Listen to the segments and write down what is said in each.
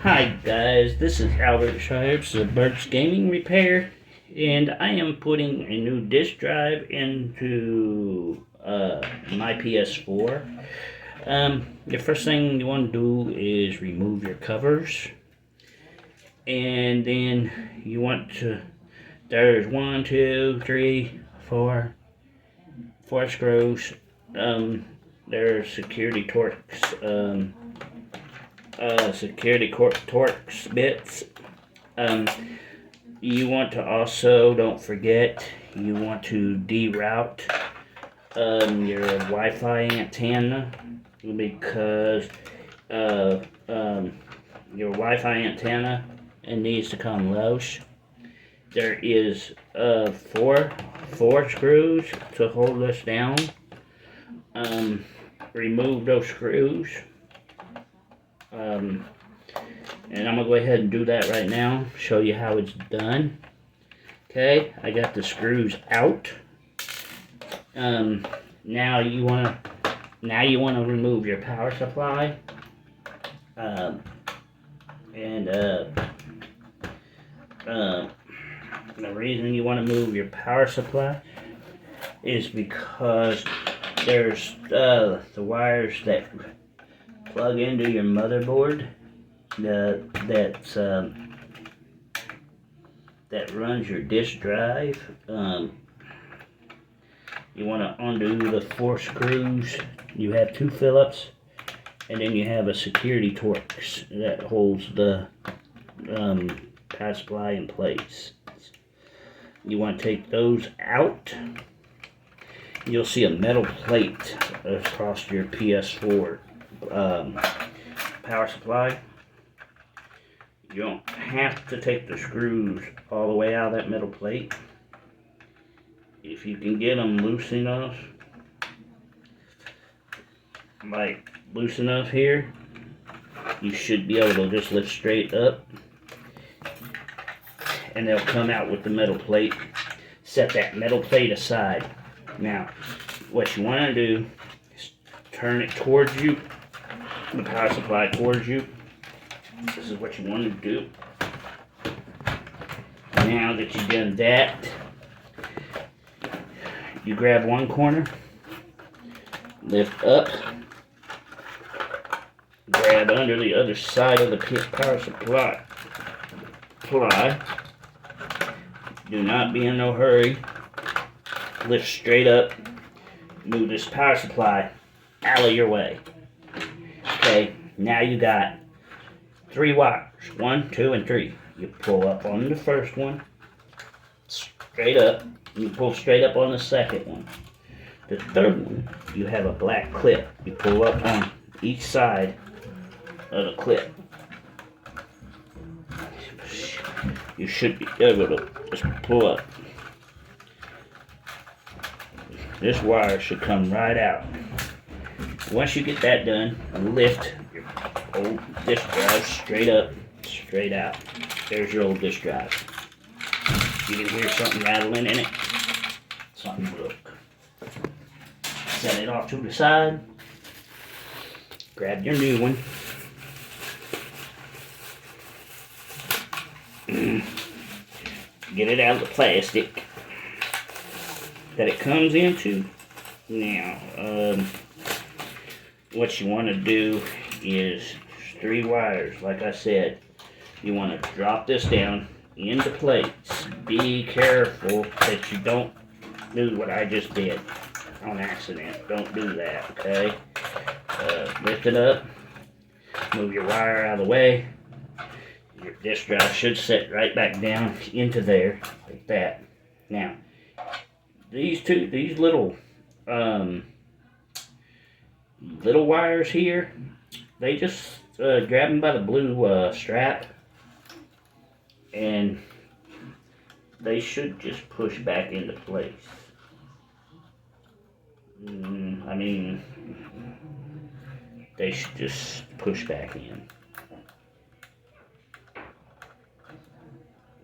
Hi guys, this is Albert Shipes of Bert's Gaming Repair, and I am putting a new disk drive into my PS4. The first thing you want to do is remove your covers, and then you want to, there's 4 screws. There's security Torx. Torx bits. You want to also, don't forget, you want to deroute your Wi-Fi antenna, because your Wi-Fi antenna, it needs to come loose. There is four screws to hold this down. Remove those screws. And I'm going to go ahead and do that right now, show you how it's done. Okay, I got the screws out. Now you want to remove your power supply. The reason you want to move your power supply is because there's the wires that plug into your motherboard that runs your disk drive. You want to undo the 4 screws. You have 2 Phillips, and then you have a security Torx that holds the power supply in place. You want to take those out. You'll see a metal plate across your PS4 power supply. You don't have to take the screws all the way out of that metal plate. If you can get them loose enough, like loose enough here, you should be able to just lift straight up, and they'll come out with the metal plate. Set that metal plate aside. Now, what you want to do is turn it towards you, the power supply towards you. This is what you want to do. Now that you've done that, you grab one corner, lift up, grab under the other side of the power supply. Do not be in no hurry. Lift straight up. Move this power supply out of your way. Okay, now you got 3 wires. 1, 2, and 3. You pull up on the first one, straight up. You pull straight up on the second one. The third one, you have a black clip. You pull up on each side of the clip. You should be able to just pull up. This wire should come right out. Once you get that done, lift your old disk drive straight up, straight out. There's your old disk drive. You can hear something rattling in it. Something broke. Set it off to the side. Grab your new one. Get it out of the plastic that it comes into. Now, what you want to do is 3 wires. Like I said, you want to drop this down into place. Be careful that you don't do what I just did on accident. Don't do that, okay? Lift it up. Move your wire out of the way. Your disk drive should set right back down into there, like that. Now, these little wires here, they just grab them by the blue strap, and they should just push back into place. I mean, they should just push back in.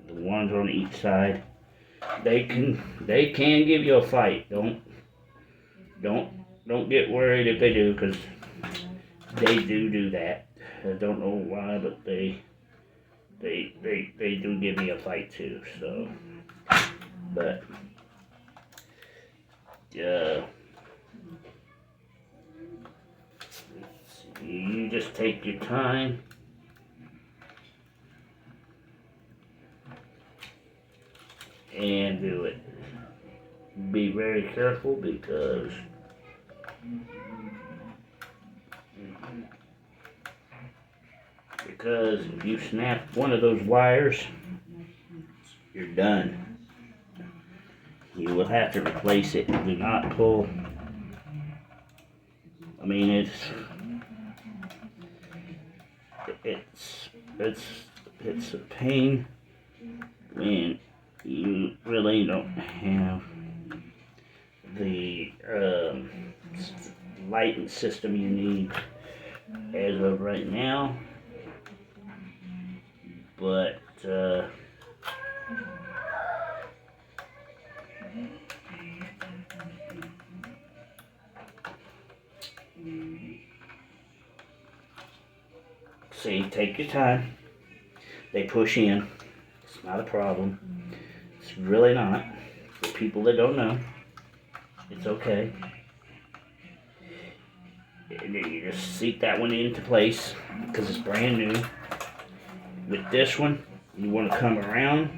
The ones on each side, they can give you a fight. Don't get worried if they do, because they do that. I don't know why, but they they do give me a fight too. So, but you just take your time. And do it. Be very careful because if you snap one of those wires, you're done. You will have to replace it. Do not pull. I mean, it's a pain when you really don't have the lighting system you need as of right now, but see, take your time. They push in. It's not a problem. It's really not. For people that don't know, it's okay. And then you just seat that one into place because it's brand new. With this one, you want to come around.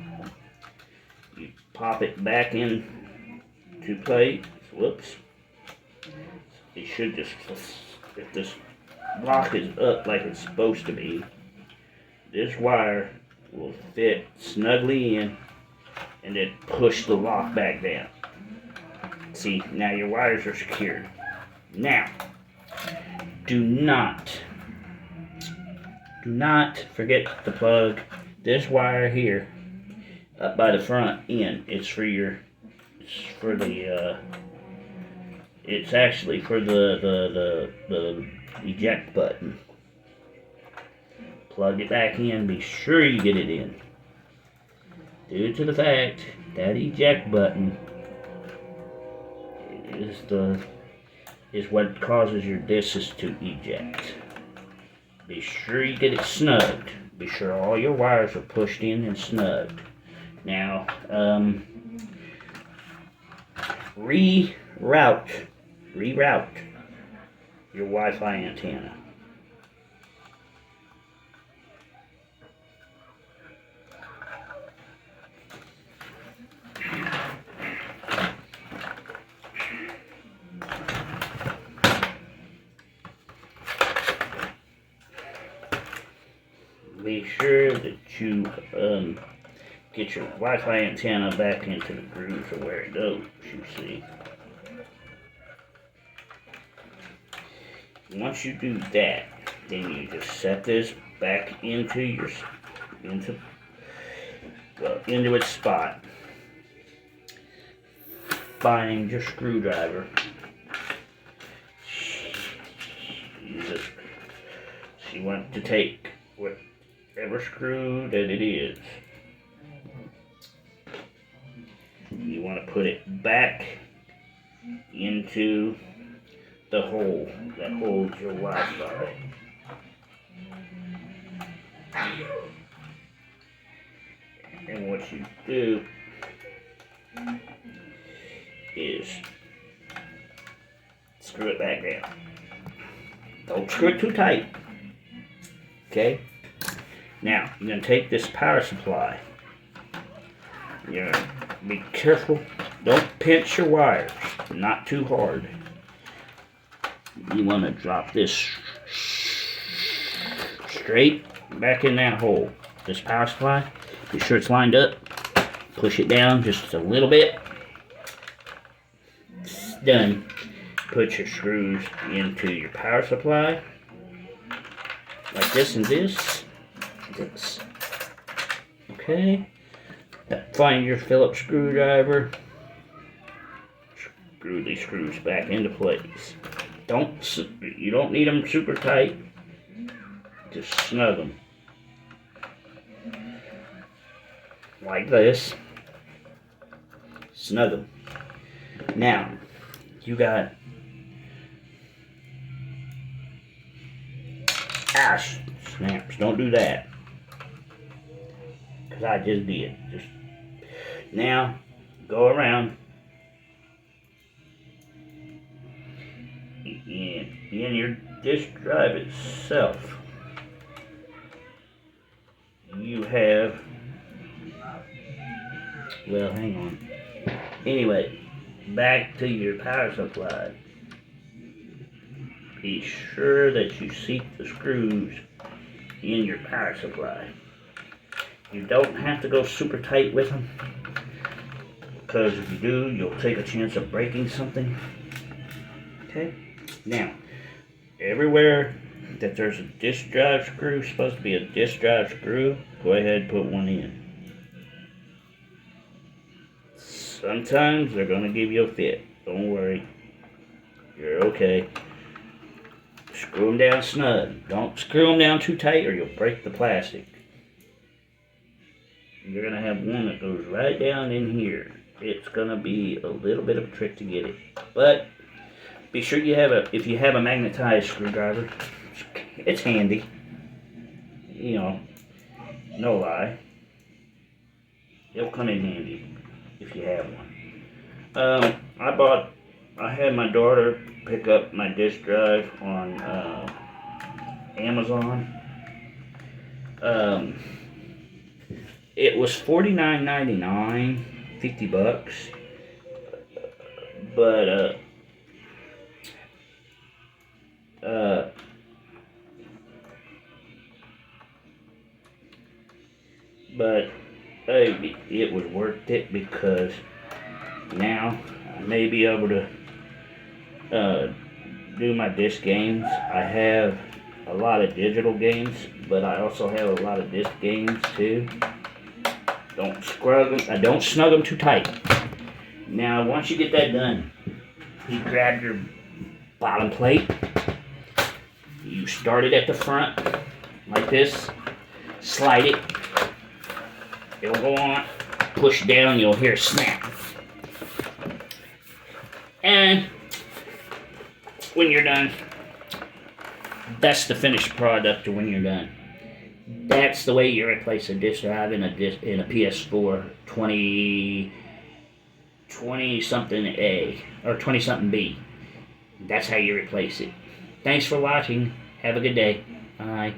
You pop it back in to place. Whoops. It should just, if this lock is up like it's supposed to be, this wire will fit snugly in and then push the lock back down. See, now your wires are secured. Now, do not forget to plug this wire here up by the front end. It's actually for the eject button. Plug it back in, be sure you get it in. Due to the fact that eject button is what causes your discs to eject. Be sure you get it snugged. Be sure all your wires are pushed in and snugged. Now, reroute your Wi-Fi antenna. Be sure that you get your Wi-Fi antenna back into the grooves of where it goes, you see. Once you do that, then you just set this back into its spot. Find your screwdriver. You want to take whatever screw that it is. You want to put it back into the hole that holds your Wi-Fi. And what you do is screw it back down. Don't screw it too tight. Okay? Now, you're going to take this power supply. You're going to be careful. Don't pinch your wires. Not too hard. You want to drop this straight back in that hole. This power supply. Be sure it's lined up. Push it down just a little bit. It's done. Put your screws into your power supply. Like this and this. Okay. Find your Phillips screwdriver. Screw these screws back into place. You don't need them super tight. Just snug them. Like this. Snug them. Now, you got snaps. Don't do that. because I just did. Just now, go around and in your disk drive itself, you have, well, hang on. Anyway, back to your power supply. Be sure that you seat the screws in your power supply. You don't have to go super tight with them, because if you do, you'll take a chance of breaking something. Okay? Now, everywhere that there's a disk drive screw, supposed to be a disk drive screw, go ahead and put one in. Sometimes they're going to give you a fit. Don't worry. You're okay. Screw them down snug. Don't screw them down too tight or you'll break the plastic. You're going to have one that goes right down in here. It's going to be a little bit of a trick to get it. But be sure you have if you have a magnetized screwdriver, it's handy. You know, no lie. It'll come in handy if you have one. I had my daughter pick up my disk drive on Amazon. It was $49.99, $50, but it was worth it, because now I may be able to do my disc games. I have a lot of digital games, but I also have a lot of disc games too. Don't snug them too tight. Now, once you get that done, you grab your bottom plate. You start it at the front, like this. Slide it. It'll go on. Push down, you'll hear a snap. And when you're done, that's the finished product when you're done. That's the way you replace a disk drive in a PS4 20 something A or 20 something B. That's how you replace it. Thanks for watching. Have a good day. Bye.